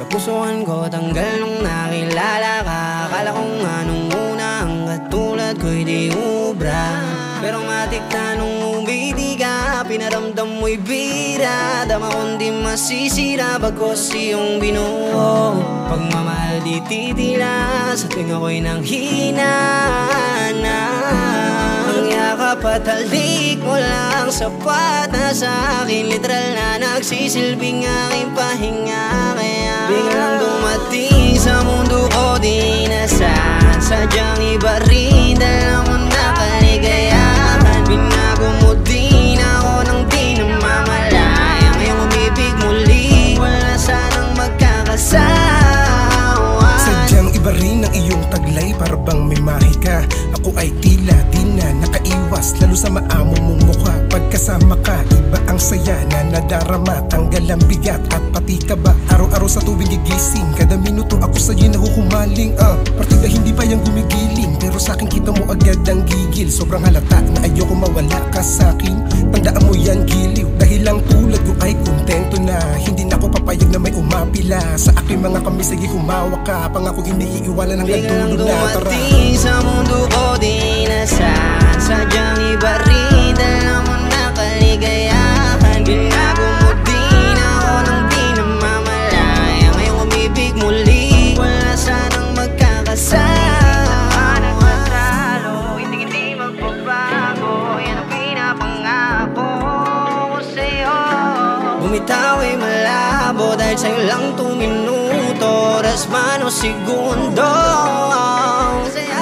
pusoan ko tanggal nung nakilala ka. Akala ko nga nung una ang katulad ko'y di ubra, pero matik na nung umiti ka, pinaramdam mo'y bira. Dama kong di masisira bagos iyong binuo. Pagmamahal di titila, sa tuwing ako'y nanghina na. Ang yakap at halik mo lang sapat na sa akin, literal na nagsisilbing aking pahinga. Kaya biglang dumating sa mundo ko di nasan, sadyang iba rin dala mo na kaligayahan. Binago mo din ako nang di namamalaya, ngayong umibig muli, wala sanang magkakasawa. Sadyang iba rin ang iyong taglay, para bang may mahika. Ako ay tila di na nakaiwas, lalo sa maamo mong mukha. Pagkasama ka, iba ang saya na nadarama. Tanggal ang bigat at pati ka ba, araw-araw sa tuwing gigising, kada minuto ako sa'yo nahuhumaling. Partida hindi pa yung gumigiling, pero sa'kin kita mo agad ang gigil. Sobrang halata na ayoko mawala ka sa'kin, tandaan mo yan giliw. Dahil lang tulad ko ay kontento na, hindi na ako papayag na may umapila sa aking mga kamay. Sige humawak ka, pangako hindi iiwanan ng biglang tulog na. Tara, dumating sa mundo ko di nasan, sadyang iba rin dala mo na kaligayahan. Binago mo din ako nang di namamalaya, ngayong umibig muli, wala sanang magkakasawa. Nagpasalo, hindi magbabago, yan ang pinapangako ko sa'yo. Bumitaw ay malabo dahil sa'yo lang 2 minuto, oras man o segundo. Saya